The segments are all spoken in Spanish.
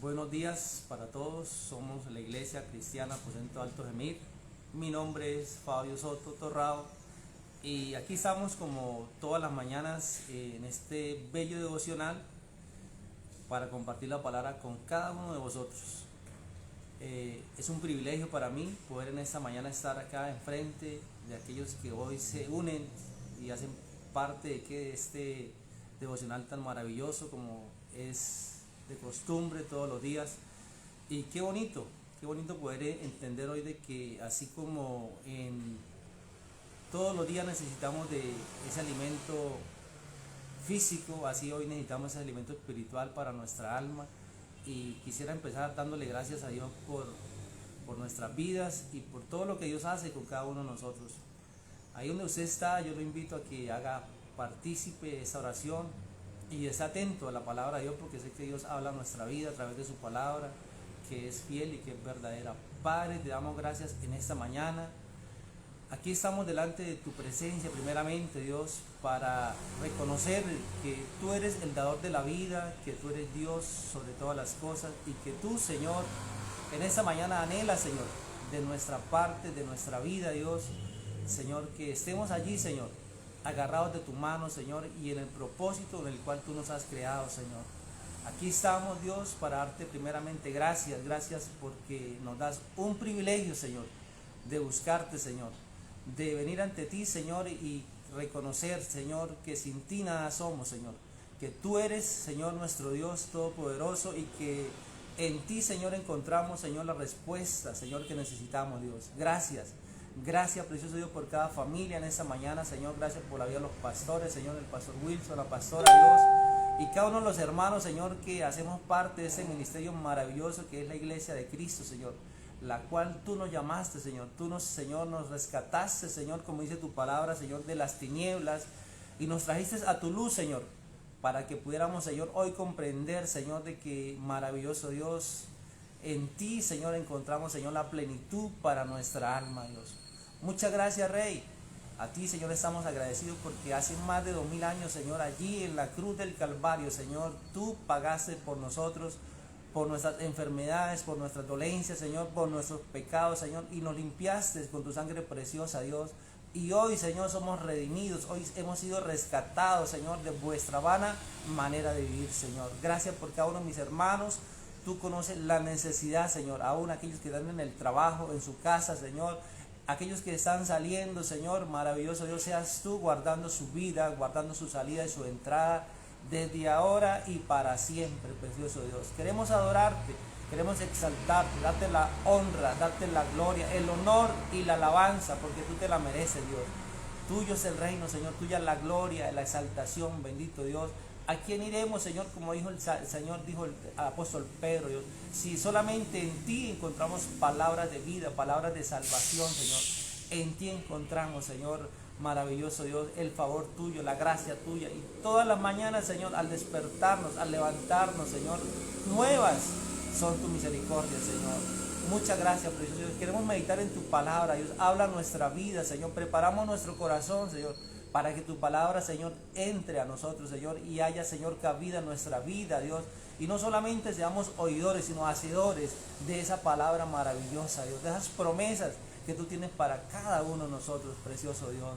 Buenos días para todos, somos la Iglesia Cristiana Aposento Alto Gemir. Mi nombre es Fabio Soto Torrado y aquí estamos como todas las mañanas en este bello devocional para compartir la palabra con cada uno de vosotros. Es un privilegio para mí poder en esta mañana estar acá enfrente de aquellos que hoy se unen y hacen parte de este devocional tan maravilloso como es de costumbre todos los días. Y qué bonito poder entender hoy de que así como en todos los días necesitamos de ese alimento físico, así hoy necesitamos ese alimento espiritual para nuestra alma. Y quisiera empezar dándole gracias a Dios por nuestras vidas y por todo lo que Dios hace con cada uno de nosotros. Ahí donde usted está, yo lo invito a que haga partícipe de esta oración y esté atento a la palabra de Dios, porque sé que Dios habla a nuestra vida a través de su palabra, que es fiel y que es verdadera. Padre, te damos gracias en esta mañana. Aquí estamos delante de tu presencia, primeramente, Dios, para reconocer que tú eres el dador de la vida, que tú eres Dios sobre todas las cosas y que tú, Señor, en esta mañana anhelas, Señor, de nuestra parte, de nuestra vida, Dios, Señor, que estemos allí, Señor, agarrados de tu mano, Señor, y en el propósito en el cual tú nos has creado, Señor. Aquí estamos, Dios, para darte primeramente gracias porque nos das un privilegio, Señor, de buscarte, Señor, de venir ante ti, Señor, y reconocer, Señor, que sin ti nada somos, Señor, que tú eres, Señor, nuestro Dios todopoderoso y que en ti, Señor, encontramos, Señor, la respuesta, Señor, que necesitamos, Dios. Gracias, precioso Dios, por cada familia en esta mañana, Señor. Gracias por la vida de los pastores, Señor, el pastor Wilson, la pastora, Dios, y cada uno de los hermanos, Señor, que hacemos parte de ese ministerio maravilloso que es la Iglesia de Cristo, Señor, la cual tú nos llamaste, Señor. Señor, nos rescataste, Señor, como dice tu palabra, Señor, de las tinieblas y nos trajiste a tu luz, Señor, para que pudiéramos, Señor, hoy comprender, Señor, de que maravilloso Dios, en ti, Señor, encontramos, Señor, la plenitud para nuestra alma, Dios. Muchas gracias, Rey. A ti, Señor, estamos agradecidos porque hace más de 2000 años, Señor, allí en la cruz del Calvario, Señor, tú pagaste por nosotros, por nuestras enfermedades, por nuestras dolencias, Señor, por nuestros pecados, Señor, y nos limpiaste con tu sangre preciosa, Dios. Y hoy, Señor, somos redimidos, hoy hemos sido rescatados, Señor, de vuestra vana manera de vivir, Señor. Gracias por cada uno de mis hermanos. Tú conoces la necesidad, Señor, aún aquellos que están en el trabajo, en su casa, Señor, aquellos que están saliendo, Señor, maravilloso Dios, seas tú guardando su vida, guardando su salida y su entrada, desde ahora y para siempre, precioso Dios. Queremos adorarte, queremos exaltarte, darte la honra, darte la gloria, el honor y la alabanza, porque tú te la mereces, Dios. Tuyo es el reino, Señor, tuya la gloria, la exaltación, bendito Dios. ¿A quién iremos, Señor? Como dijo el Señor, dijo el apóstol Pedro, Dios, si solamente en ti encontramos palabras de vida, palabras de salvación, Señor. En ti encontramos, Señor, maravilloso Dios, el favor tuyo, la gracia tuya. Y todas las mañanas, Señor, al despertarnos, al levantarnos, Señor, nuevas son tu misericordia, Señor. Muchas gracias, precioso Dios. Queremos meditar en tu palabra, Dios. Habla nuestra vida, Señor. Preparamos nuestro corazón, Señor, para que tu palabra, Señor, entre a nosotros, Señor, y haya, Señor, cabida en nuestra vida, Dios. Y no solamente seamos oidores, sino hacedores de esa palabra maravillosa, Dios, de esas promesas que tú tienes para cada uno de nosotros, precioso Dios.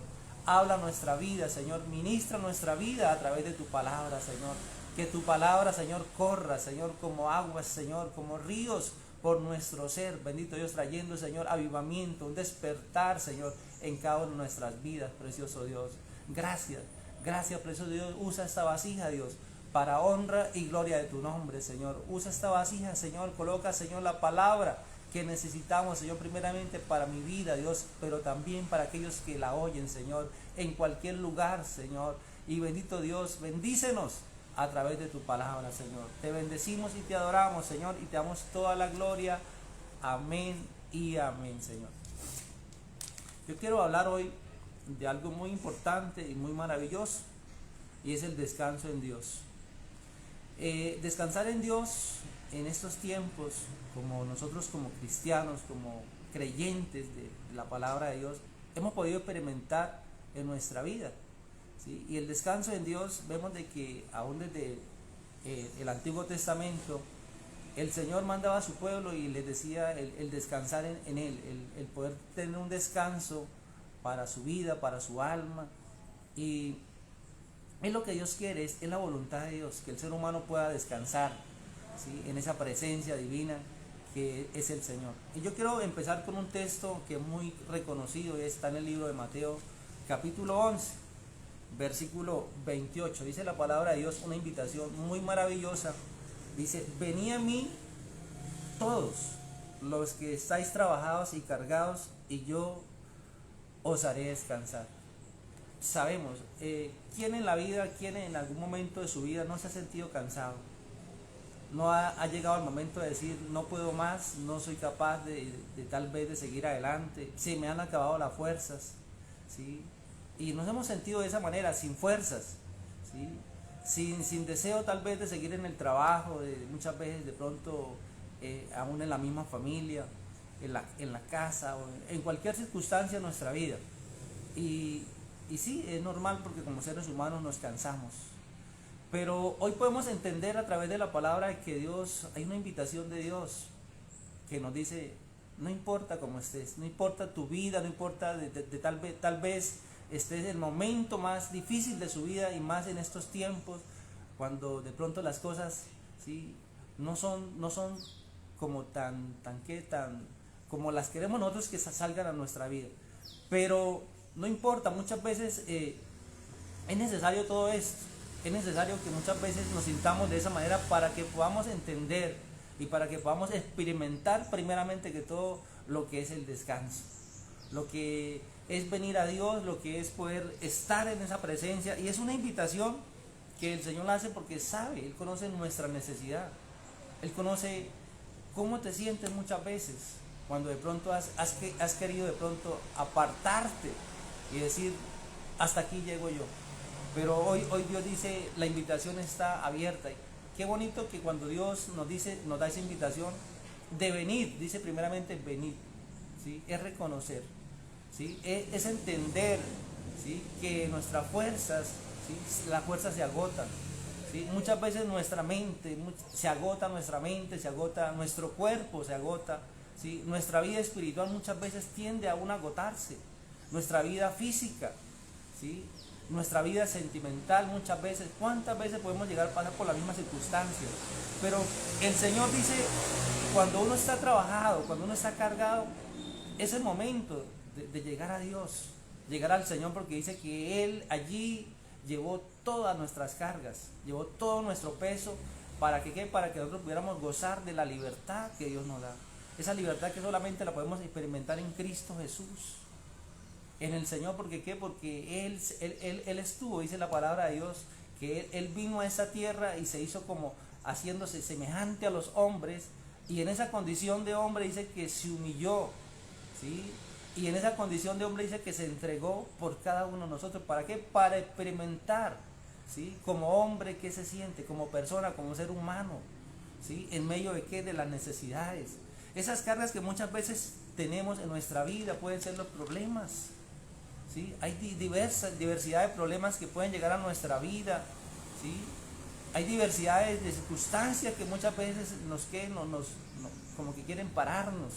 Habla nuestra vida, Señor, ministra nuestra vida a través de tu palabra, Señor. Que tu palabra, Señor, corra, Señor, como aguas, Señor, como ríos por nuestro ser, bendito Dios, trayendo, Señor, avivamiento, un despertar, Señor, en cada una de nuestras vidas, precioso Dios. Gracias, precioso Dios. Usa esta vasija, Dios, para honra y gloria de tu nombre, Señor. Usa esta vasija, Señor, coloca, Señor, la palabra que necesitamos, Señor, primeramente para mi vida, Dios, pero también para aquellos que la oyen, Señor, en cualquier lugar, Señor. Y bendito Dios, bendícenos a través de tu palabra, Señor. Te bendecimos y te adoramos, Señor, y te damos toda la gloria. Amén y amén, Señor. Yo quiero hablar hoy de algo muy importante y muy maravilloso, y es el descanso en Dios. Descansar en Dios en estos tiempos, como nosotros como cristianos, como creyentes de la palabra de Dios, hemos podido experimentar en nuestra vida, ¿sí? Y el descanso en Dios, vemos de que aún desde el Antiguo Testamento, el Señor mandaba a su pueblo y les decía el descansar en Él, el poder tener un descanso para su vida, para su alma. Y es lo que Dios quiere, es la voluntad de Dios, que el ser humano pueda descansar, ¿sí?, en esa presencia divina que es el Señor. Y yo quiero empezar con un texto que es muy reconocido, y está en el libro de Mateo, capítulo 11, versículo 28. Dice la palabra de Dios, una invitación muy maravillosa. Dice: venid a mí todos los que estáis trabajados y cargados, y yo os haré descansar. Sabemos, ¿quién en la vida, quién en algún momento de su vida no se ha sentido cansado? No ha llegado el momento de decir: no puedo más, no soy capaz de tal vez de seguir adelante, se me han acabado las fuerzas, ¿sí? Y nos hemos sentido de esa manera, sin fuerzas, ¿sí? Sin deseo tal vez de seguir en el trabajo, muchas veces de pronto aún en la misma familia, en la casa, o en cualquier circunstancia de nuestra vida. Y sí, es normal, porque como seres humanos nos cansamos. Pero hoy podemos entender a través de la palabra que Dios, hay una invitación de Dios que nos dice: no importa cómo estés, no importa tu vida, no importa tal vez estés en el momento más difícil de su vida, y más en estos tiempos cuando de pronto las cosas, ¿sí?, no son como tan como las queremos nosotros que salgan a nuestra vida. Pero no importa, muchas veces es necesario todo esto. Es necesario que muchas veces nos sintamos de esa manera para que podamos entender y para que podamos experimentar primeramente que todo lo que es el descanso, lo que es venir a Dios, lo que es poder estar en esa presencia. Y es una invitación que el Señor hace porque sabe, Él conoce nuestra necesidad. Él conoce cómo te sientes muchas veces cuando de pronto has querido de pronto apartarte y decir: hasta aquí llego yo. Pero hoy Dios dice: la invitación está abierta. Y qué bonito que cuando Dios nos da esa invitación de venir, dice primeramente venir, ¿sí?, es reconocer, ¿sí?, es entender, ¿sí?, que nuestras fuerzas, ¿sí?, las fuerzas se agotan, ¿sí? Muchas veces nuestra mente se agota, nuestro cuerpo se agota, ¿sí? Nuestra vida espiritual muchas veces tiende a agotarse, nuestra vida física, ¿sí?, nuestra vida sentimental muchas veces. ¿Cuántas veces podemos llegar a pasar por las mismas circunstancias? Pero el Señor dice: cuando uno está trabajado, cuando uno está cargado, es el momento de llegar a Dios, llegar al Señor, porque dice que Él allí llevó todas nuestras cargas, llevó todo nuestro peso. ¿Para que qué? Para que nosotros pudiéramos gozar de la libertad que Dios nos da. Esa libertad que solamente la podemos experimentar en Cristo Jesús, en el Señor. ¿Por qué? Porque Él estuvo, dice la palabra de Dios, que él vino a esta tierra y se hizo como haciéndose semejante a los hombres, y en esa condición de hombre dice que se humilló, ¿sí? Y en esa condición de hombre dice que se entregó por cada uno de nosotros. ¿Para qué? Para experimentar, ¿sí?, como hombre qué se siente, como persona, como ser humano, ¿sí?, en medio de qué, de las necesidades. Esas cargas que muchas veces tenemos en nuestra vida pueden ser los problemas, ¿sí? Hay diversidad de problemas que pueden llegar a nuestra vida, ¿sí? Hay diversidades de circunstancias que muchas veces como que quieren pararnos.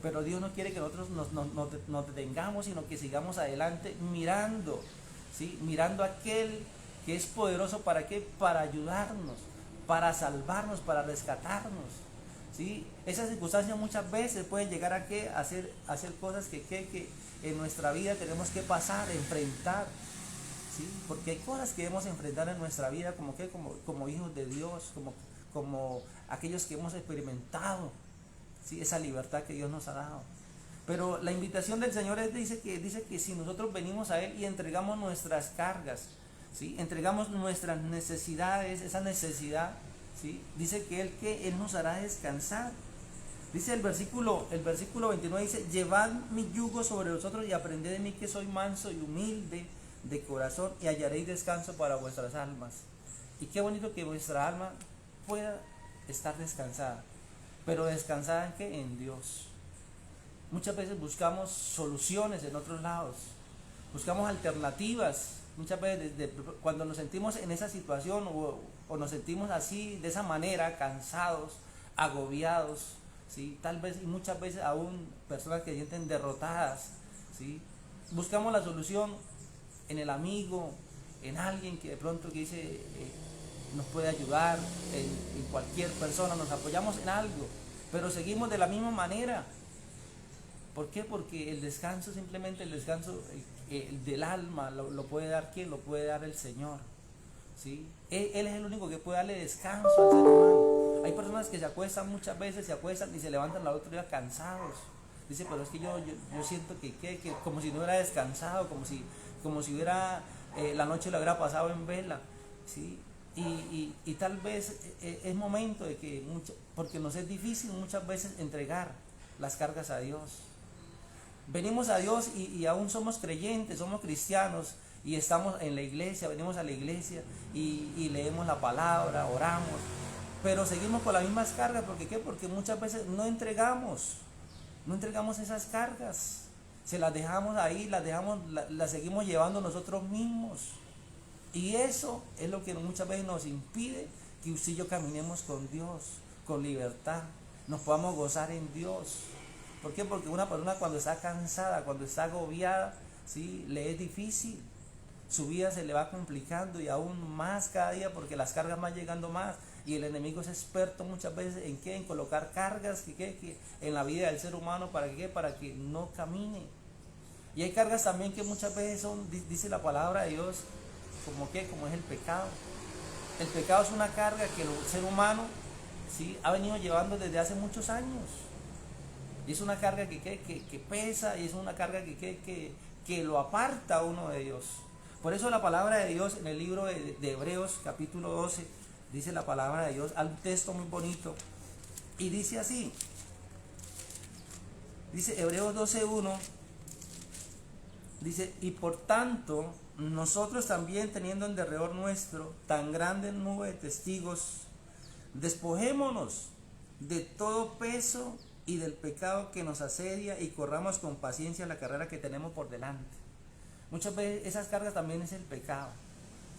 Pero Dios no quiere que nosotros nos detengamos, sino que sigamos adelante mirando, ¿sí?, mirando a aquel que es poderoso. ¿Para qué? Para ayudarnos, para salvarnos, para rescatarnos, ¿sí? Esas circunstancias muchas veces pueden llegar a hacer cosas que en nuestra vida tenemos que pasar, enfrentar, ¿sí? Porque hay cosas que debemos enfrentar en nuestra vida como hijos de Dios, como aquellos que hemos experimentado, ¿sí?, esa libertad que Dios nos ha dado. Pero la invitación del Señor dice que si nosotros venimos a Él y entregamos nuestras cargas, ¿sí?, entregamos nuestras necesidades, esa necesidad, ¿sí?, dice que Él nos hará descansar. Dice el versículo 29, dice: llevad mi yugo sobre vosotros y aprended de mí, que soy manso y humilde de corazón, y hallaréis descanso para vuestras almas. Y qué bonito que vuestra alma pueda estar descansada. Pero descansada ¿en qué? En Dios. Muchas veces buscamos soluciones en otros lados, buscamos alternativas. Muchas veces cuando nos sentimos en esa situación o nos sentimos así, de esa manera, cansados, agobiados, ¿sí? Tal vez y muchas veces aún personas que se sienten derrotadas, ¿sí? Buscamos la solución en el amigo, en alguien que de pronto que dice nos puede ayudar, en cualquier persona, nos apoyamos en algo, pero seguimos de la misma manera. ¿Por qué? Porque el descanso, simplemente el descanso del alma, lo puede dar ¿quién? Lo puede dar el Señor, ¿sí? Él es el único que puede darle descanso al ser humano. Hay personas que se acuestan muchas veces, se acuestan y se levantan al otro día cansados. Dice, pero es que yo siento que como si no hubiera descansado, como si hubiera, la noche la hubiera pasado en vela, ¿sí? Y tal vez es momento de que, porque nos es difícil muchas veces entregar las cargas a Dios. Venimos a Dios y aún somos creyentes, somos cristianos y estamos en la iglesia, venimos a la iglesia y leemos la palabra, oramos, pero seguimos con las mismas cargas. ¿Por qué? Porque muchas veces no entregamos esas cargas, se las dejamos ahí, las seguimos llevando nosotros mismos. Y eso es lo que muchas veces nos impide que usted y yo caminemos con Dios, con libertad, nos podamos gozar en Dios. ¿Por qué? Porque una persona cuando está cansada, cuando está agobiada, ¿sí? Le es difícil, su vida se le va complicando y aún más cada día porque las cargas van llegando más y el enemigo es experto muchas veces en qué, en colocar cargas que en la vida del ser humano para que no camine. Y hay cargas también que muchas veces son, dice la palabra de Dios, como es el pecado. El pecado es una carga que el ser humano, ¿sí? Ha venido llevando desde hace muchos años. Y es una carga que pesa y es una carga que lo aparta a uno de Dios. Por eso la palabra de Dios en el libro de Hebreos capítulo 12 dice la palabra de Dios, hay un texto muy bonito y dice así, dice Hebreos 12:1, dice, y por tanto nosotros también teniendo en derredor nuestro tan grande nube de testigos, despojémonos de todo peso y del pecado que nos asedia y corramos con paciencia la carrera que tenemos por delante. Muchas veces esas cargas también es el pecado,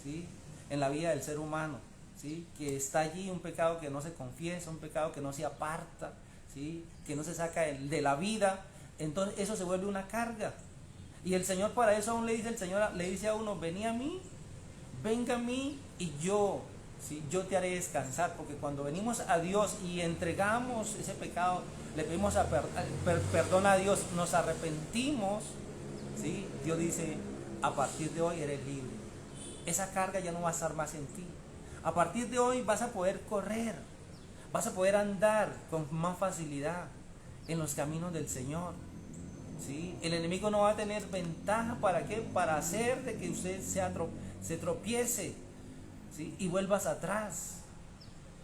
¿sí? En la vida del ser humano, ¿sí? Que está allí un pecado que no se confiesa, un pecado que no se aparta, ¿sí? Que no se saca de la vida, entonces eso se vuelve una carga. Y el Señor para eso aún le dice a uno, venga a mí y yo, ¿sí? Yo te haré descansar, porque cuando venimos a Dios y entregamos ese pecado, le pedimos perdón a Dios, nos arrepentimos, ¿sí? Dios dice, a partir de hoy eres libre, esa carga ya no va a estar más en ti, a partir de hoy vas a poder correr, vas a poder andar con más facilidad en los caminos del Señor, ¿sí? El enemigo no va a tener ventaja, ¿para qué? Para hacer de que usted se tropiece, ¿sí? Y vuelvas atrás,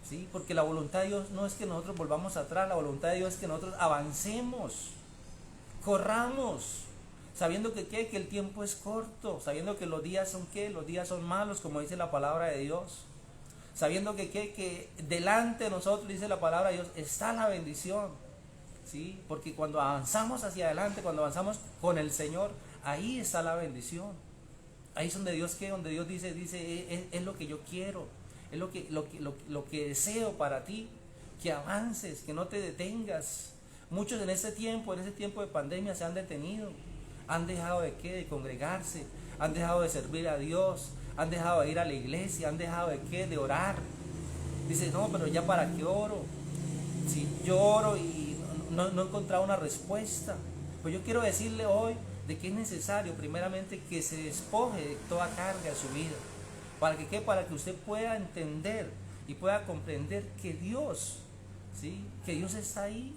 ¿sí? Porque la voluntad de Dios no es que nosotros volvamos atrás, la voluntad de Dios es que nosotros avancemos, corramos, sabiendo que el tiempo es corto, sabiendo que los días son malos, como dice la palabra de Dios, sabiendo que delante de nosotros, dice la palabra de Dios, está la bendición, ¿sí? Porque cuando avanzamos hacia adelante, cuando avanzamos con el Señor, ahí está la bendición. Ahí es donde Dios dice es lo que yo quiero, es lo que deseo para ti, que avances, que no te detengas. Muchos en ese tiempo de pandemia se han detenido, han dejado de congregarse, han dejado de servir a Dios, han dejado de ir a la iglesia, han dejado de orar. Dice, no, pero ya para qué oro, si yo oro y no he encontrado una respuesta. Pues yo quiero decirle hoy de que es necesario primeramente que se despoje de toda carga de su vida. Para que usted pueda entender y pueda comprender que Dios, ¿sí? Que Dios está ahí.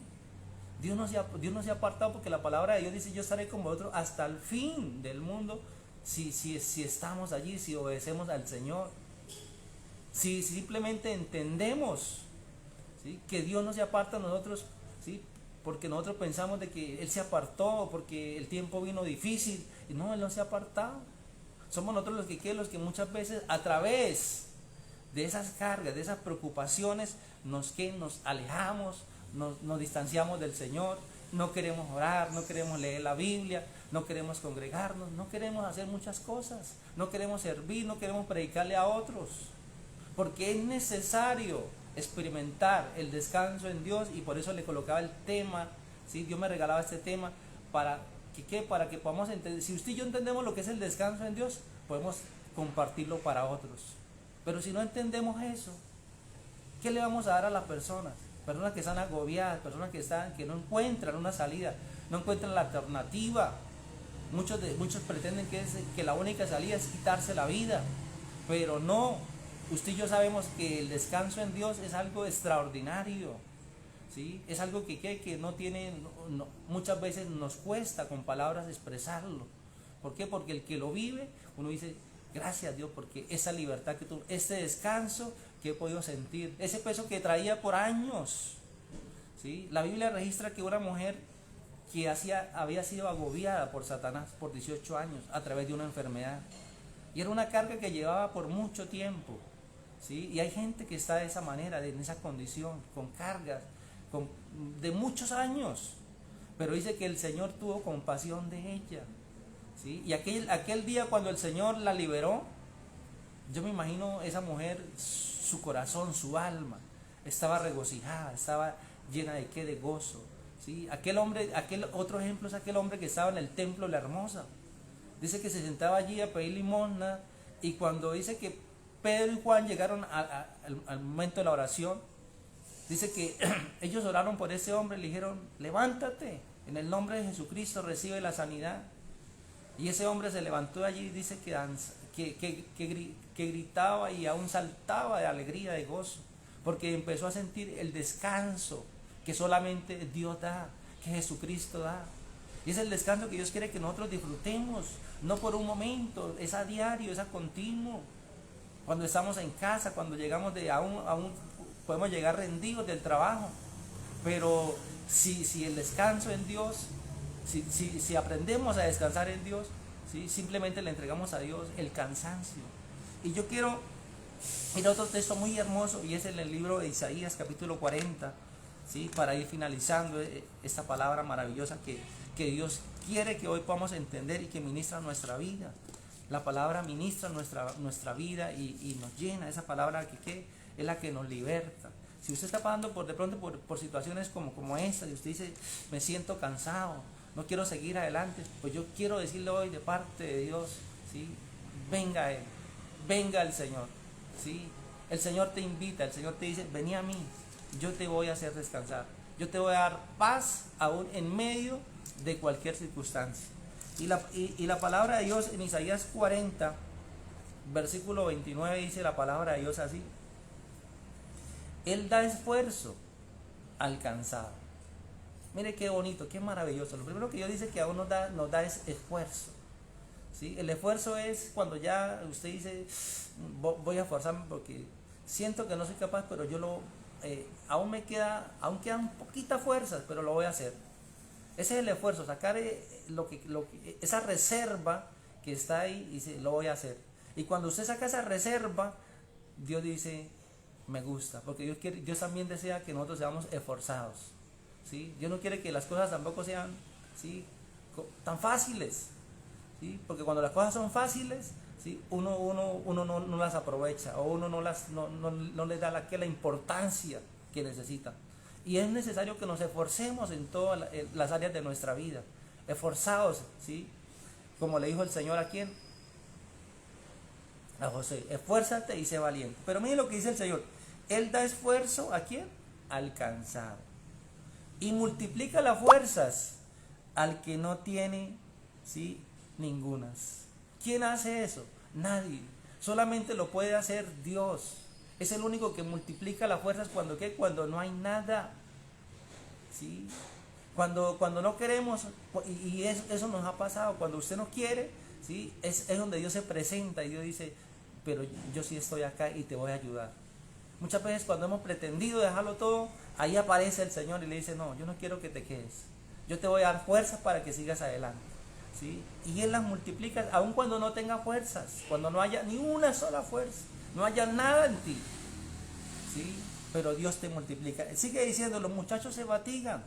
Dios no se ha apartado, porque la palabra de Dios dice, yo estaré con vosotros hasta el fin del mundo, si estamos allí, si obedecemos al Señor. Si simplemente entendemos, ¿sí? Que Dios no se aparta de nosotros, ¿sí? Porque nosotros pensamos de que Él se apartó porque el tiempo vino difícil. Y no, Él no se ha apartado. Somos nosotros los que muchas veces a través de esas cargas, de esas preocupaciones, nos alejamos, nos distanciamos del Señor, no queremos orar, no queremos leer la Biblia, no queremos congregarnos, no queremos hacer muchas cosas, no queremos servir, no queremos predicarle a otros, porque es necesario experimentar el descanso en Dios, y por eso le colocaba el tema, ¿sí? Dios me regalaba este tema para para que podamos entender. Si usted y yo entendemos lo que es el descanso en Dios, podemos compartirlo para otros. Pero si no entendemos eso, ¿qué le vamos a dar a las personas? Personas que están agobiadas, personas que no encuentran una salida, no encuentran la alternativa. Muchos pretenden que la única salida es quitarse la vida, pero no. Usted y yo sabemos que el descanso en Dios es algo extraordinario, ¿sí? Es algo que no tiene, muchas veces nos cuesta con palabras expresarlo. ¿Por qué? Porque el que lo vive, uno dice, gracias a Dios, porque esa libertad que tuve, este descanso que he podido sentir, ese peso que traía por años, ¿sí? La Biblia registra que una mujer que había sido agobiada por Satanás por 18 años a través de una enfermedad, y era una carga que llevaba por mucho tiempo, ¿sí? Y hay gente que está de esa manera, en esa condición, con cargas de muchos años, pero dice que el Señor tuvo compasión de ella, ¿sí? Y aquel día cuando el Señor la liberó, yo me imagino esa mujer, su corazón, su alma estaba regocijada, estaba llena de gozo, ¿sí? Aquel otro ejemplo es aquel hombre que estaba en el templo de la Hermosa. Dice que se sentaba allí a pedir limosna, y cuando dice que Pedro y Juan llegaron al momento de la oración, dice que ellos oraron por ese hombre y le dijeron, levántate, en el nombre de Jesucristo recibe la sanidad. Y ese hombre se levantó allí y dice que gritaba y aún saltaba de alegría, de gozo, porque empezó a sentir el descanso que solamente Dios da, que Jesucristo da. Y es el descanso que Dios quiere que nosotros disfrutemos, no por un momento, es a diario, es a continuo. Cuando estamos en casa, cuando llegamos aún podemos llegar rendidos del trabajo, pero si el descanso en Dios, si aprendemos a descansar en Dios, ¿sí? Simplemente le entregamos a Dios el cansancio. Y yo quiero ir a otro texto muy hermoso, y es en el libro de Isaías capítulo 40, ¿sí? Para ir finalizando esta palabra maravillosa que Dios quiere que hoy podamos entender y que ministra nuestra vida. La palabra ministra nuestra vida y nos llena. Esa palabra que es la que nos liberta. Si usted está pasando de pronto por situaciones como esta, y usted dice, me siento cansado, no quiero seguir adelante, pues yo quiero decirle hoy de parte de Dios, ¿sí? Venga Él, venga el Señor, ¿sí? El Señor te invita, el Señor te dice, vení a mí, yo te voy a hacer descansar, yo te voy a dar paz aún en medio de cualquier circunstancia. Y la palabra de Dios en Isaías 40, versículo 29, dice la palabra de Dios así: Él da esfuerzo al cansado. Mire qué bonito, qué maravilloso. Lo primero que Dios dice que aún nos da es esfuerzo, ¿sí? El esfuerzo es cuando ya usted dice, voy a esforzarme porque siento que no soy capaz, pero aún quedan poquitas fuerzas, pero lo voy a hacer. Ese es el esfuerzo, sacar esa reserva que está ahí, y dice, lo voy a hacer. Y cuando usted saca esa reserva, Dios dice, me gusta, porque Dios también desea que nosotros seamos esforzados, ¿sí? Dios no quiere que las cosas tampoco sean, ¿sí?, tan fáciles, ¿sí? Porque cuando las cosas son fáciles, ¿sí?, uno no las aprovecha, o uno no le da la importancia que necesita. Y es necesario que nos esforcemos en todas las áreas de nuestra vida, esforzados, ¿sí? Como le dijo el Señor a quién, a José, esfuérzate y sé valiente. Pero mire lo que dice el Señor, Él da esfuerzo ¿a quién? Al cansado, y multiplica las fuerzas al que no tiene, ¿sí?, ningunas. ¿Quién hace eso? Nadie. Solamente lo puede hacer Dios. Es el único que multiplica las fuerzas cuando no hay nada, ¿sí? Cuando no queremos, y eso nos ha pasado, cuando usted no quiere, ¿sí?, es donde Dios se presenta y Dios dice, pero yo sí estoy acá y te voy a ayudar. Muchas veces cuando hemos pretendido dejarlo todo, ahí aparece el Señor y le dice, no, yo no quiero que te quedes, yo te voy a dar fuerzas para que sigas adelante, ¿sí? Y Él las multiplica, aun cuando no tenga fuerzas, cuando no haya ni una sola fuerza, no haya nada en ti, ¿sí? Pero Dios te multiplica. Sigue diciendo, los muchachos se fatigan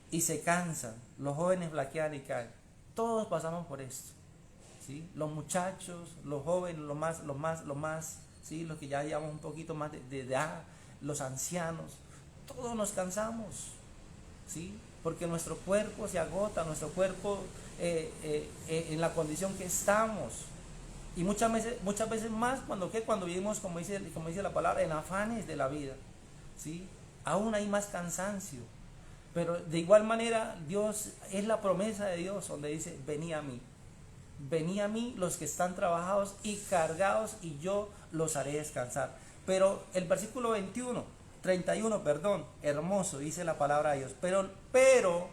y se cansan, los jóvenes flaquean y caen. Todos pasamos por esto, ¿sí? Los muchachos, los jóvenes, los más, ¿sí?, los que ya llevamos un poquito más de edad, los ancianos, todos nos cansamos, ¿sí? Porque nuestro cuerpo se agota, nuestro cuerpo en la condición que estamos. Y muchas veces más cuando vivimos, como dice la palabra, en afanes de la vida, ¿sí? Aún hay más cansancio. Pero de igual manera, Dios es la promesa de Dios, donde dice: venid a mí los que están trabajados y cargados, y yo los haré descansar. Pero el versículo 31, hermoso, dice la palabra de Dios: pero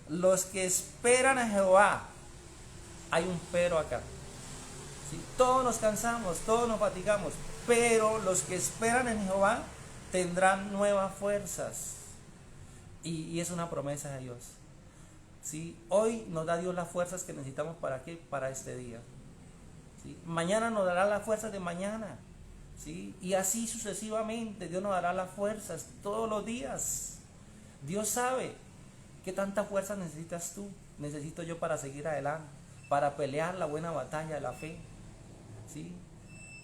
los que esperan a Jehová, hay un pero acá, ¿sí? Todos nos cansamos, todos nos fatigamos, pero los que esperan en Jehová tendrán nuevas fuerzas. Y es una promesa de Dios, ¿sí? Hoy nos da Dios las fuerzas que necesitamos. ¿Para qué? Para este día, ¿sí? Mañana nos dará las fuerzas de mañana, ¿sí? Y así sucesivamente Dios nos dará las fuerzas todos los días. Dios sabe qué tanta fuerza necesitas tú, necesito yo, para seguir adelante, para pelear la buena batalla de la fe, ¿sí?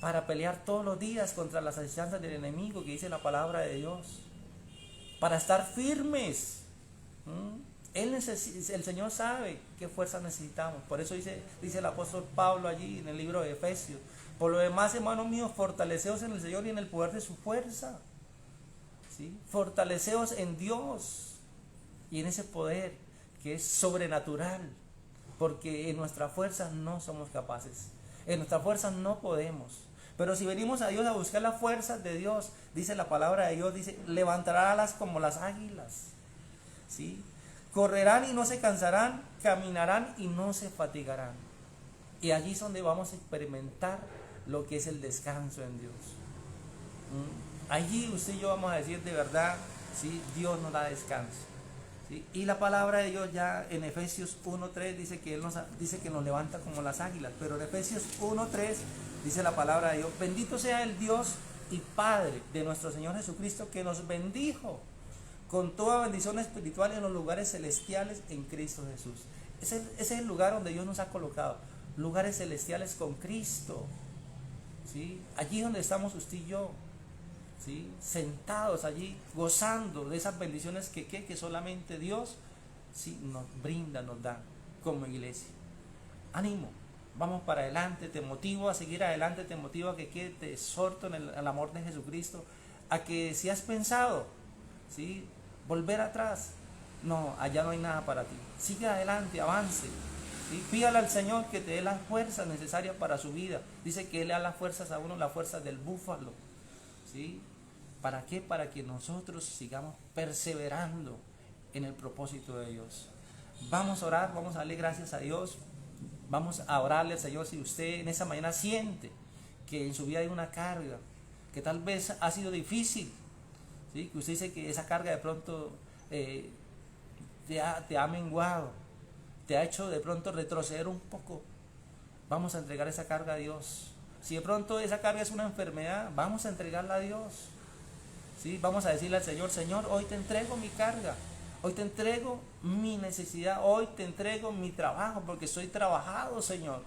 Para pelear todos los días contra las asechanzas del enemigo, que dice la palabra de Dios, para estar firmes. El Señor sabe qué fuerza necesitamos. Por eso dice el apóstol Pablo allí en el libro de Efesios: por lo demás, hermanos míos, fortaleceos en el Señor y en el poder de su fuerza, ¿sí? Fortaleceos en Dios y en ese poder que es sobrenatural, porque en nuestras fuerzas no somos capaces, en nuestras fuerzas no podemos. Pero si venimos a Dios a buscar las fuerzas de Dios, dice la palabra de Dios, dice: levantará alas como las águilas, ¿sí? Correrán y no se cansarán, caminarán y no se fatigarán. Y allí es donde vamos a experimentar lo que es el descanso en Dios. Allí usted y yo vamos a decir de verdad, ¿sí? Dios nos da descanso, ¿sí? Y la palabra de Dios ya en Efesios 1:3 dice que dice que nos levanta como las águilas. Pero en Efesios 1:3 dice la palabra de Dios: bendito sea el Dios y Padre de nuestro Señor Jesucristo, que nos bendijo con toda bendición espiritual en los lugares celestiales en Cristo Jesús. Ese es el lugar donde Dios nos ha colocado, lugares celestiales con Cristo, ¿sí? Allí donde estamos usted y yo, ¿sí? Sentados allí, gozando de esas bendiciones que solamente Dios, ¿sí? Nos brinda, nos da como iglesia. Ánimo, vamos para adelante. Te motivo a seguir adelante, te motivo a que te exhorto en el amor de Jesucristo, a que si has pensado, ¿sí?, volver atrás, no, allá no hay nada para ti. Sigue adelante, avance, ¿sí? Pídale al Señor que te dé las fuerzas necesarias para su vida. Dice que Él le da las fuerzas a uno, las fuerzas del búfalo, ¿sí? ¿Para qué? Para que nosotros sigamos perseverando en el propósito de Dios. Vamos a orar, vamos a darle gracias a Dios, vamos a orarle al Señor. Si usted en esa mañana siente que en su vida hay una carga, que tal vez ha sido difícil, ¿sí?, que usted dice que esa carga de pronto te ha menguado, te ha hecho de pronto retroceder un poco, vamos a entregar esa carga a Dios. Si de pronto esa carga es una enfermedad, vamos a entregarla a Dios, ¿sí? Vamos a decirle al Señor: Señor, hoy te entrego mi carga, hoy te entrego mi necesidad, hoy te entrego mi trabajo, porque soy trabajado, Señor,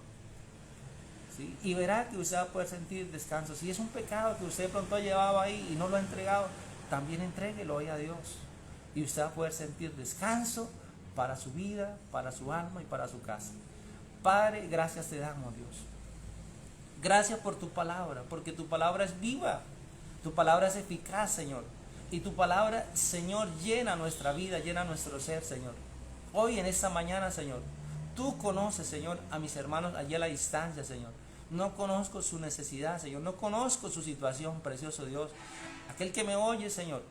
¿sí? Y verá que usted va a poder sentir descanso. Si es un pecado que usted de pronto ha llevado ahí y no lo ha entregado, también entréguelo hoy a Dios, y usted va a poder sentir descanso para su vida, para su alma y para su casa. Padre, gracias te damos, Dios. Gracias por tu palabra, porque tu palabra es viva, tu palabra es eficaz, Señor. Y tu palabra, Señor, llena nuestra vida, llena nuestro ser, Señor. Hoy en esta mañana, Señor, tú conoces, Señor, a mis hermanos allí a la distancia, Señor. No conozco su necesidad, Señor, no conozco su situación, precioso Dios. Aquel que me oye, Señor,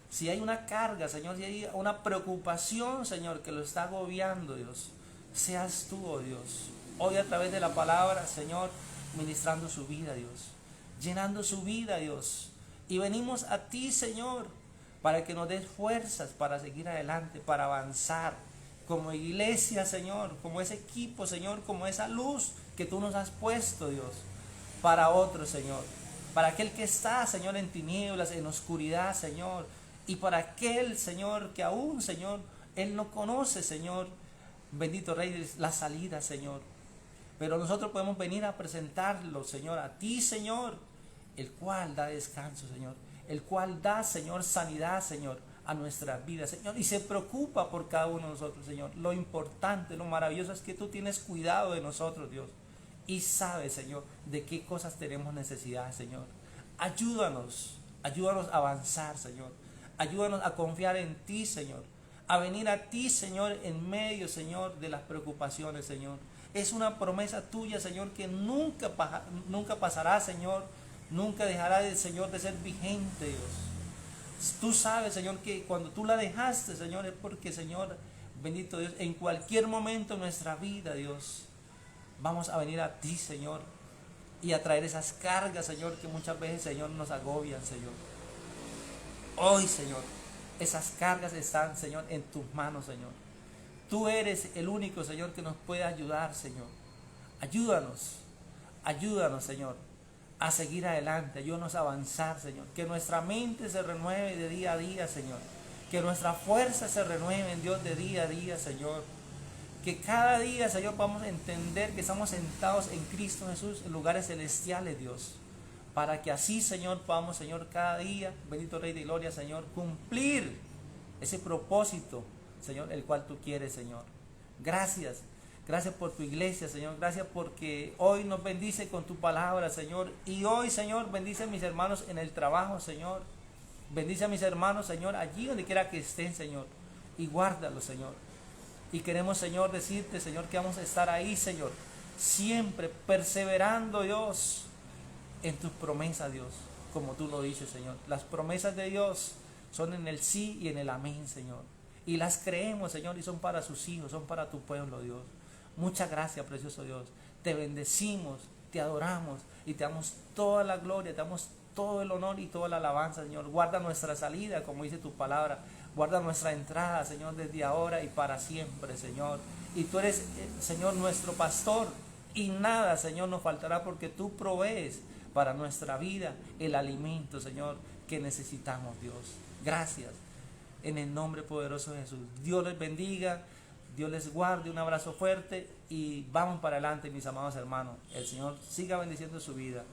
si hay una carga, Señor, si hay una preocupación, Señor, que lo está agobiando, Dios, seas tú, oh Dios, hoy a través de la palabra, Señor, ministrando su vida, Dios, llenando su vida, Dios. Y venimos a ti, Señor, para que nos des fuerzas para seguir adelante, para avanzar como iglesia, Señor, como ese equipo, Señor, como esa luz que tú nos has puesto, Dios, para otros, Señor, para aquel que está, Señor, en tinieblas, en oscuridad, Señor, y para aquel, Señor, que aún, Señor, él no conoce, Señor, bendito Rey, la salida, Señor. Pero nosotros podemos venir a presentarlo, Señor, a ti, Señor, el cual da descanso, Señor, el cual da, Señor, sanidad, Señor, a nuestras vidas, Señor, y se preocupa por cada uno de nosotros, Señor. Lo importante, lo maravilloso es que tú tienes cuidado de nosotros, Dios, y sabes, Señor, de qué cosas tenemos necesidad, Señor. Ayúdanos a avanzar, Señor. Ayúdanos a confiar en ti, Señor, a venir a ti, Señor, en medio, Señor, de las preocupaciones, Señor. Es una promesa tuya, Señor, que nunca pasará, Señor. Nunca dejará, Señor, de ser vigente, Dios. Tú sabes, Señor, que cuando tú la dejaste, Señor, es porque, Señor, bendito Dios, en cualquier momento de nuestra vida, Dios, vamos a venir a ti, Señor, y a traer esas cargas, Señor, que muchas veces, Señor, nos agobian, Señor. Hoy, Señor, esas cargas están, Señor, en tus manos, Señor. Tú eres el único, Señor, que nos puede ayudar, Señor. Ayúdanos, Señor, a seguir adelante, ayúdanos a avanzar, Señor. Que nuestra mente se renueve de día a día, Señor. Que nuestra fuerza se renueve en Dios de día a día, Señor. Que cada día, Señor, podamos entender que estamos sentados en Cristo Jesús en lugares celestiales, Dios. Para que así, Señor, podamos, Señor, cada día, bendito Rey de Gloria, Señor, cumplir ese propósito, Señor, el cual tú quieres, Señor. Gracias por tu iglesia, Señor. Gracias porque hoy nos bendice con tu palabra, Señor. Y hoy, Señor, bendice a mis hermanos en el trabajo, Señor. Bendice a mis hermanos, Señor, allí donde quiera que estén, Señor. Y guárdalos, Señor. Y queremos, Señor, decirte, Señor, que vamos a estar ahí, Señor. Siempre perseverando, Dios, en tus promesas, Dios. Como tú lo dices, Señor. Las promesas de Dios son en el sí y en el amén, Señor. Y las creemos, Señor, y son para sus hijos, son para tu pueblo, Dios. Muchas gracias, precioso Dios. Te bendecimos, te adoramos y te damos toda la gloria, te damos todo el honor y toda la alabanza, Señor. Guarda nuestra salida, como dice tu palabra. Guarda nuestra entrada, Señor, desde ahora y para siempre, Señor. Y tú eres, Señor, nuestro pastor. Y nada, Señor, nos faltará porque tú provees para nuestra vida el alimento, Señor, que necesitamos, Dios. Gracias. En el nombre poderoso de Jesús. Dios les bendiga. Dios les guarde, un abrazo fuerte y vamos para adelante, mis amados hermanos. El Señor siga bendiciendo su vida.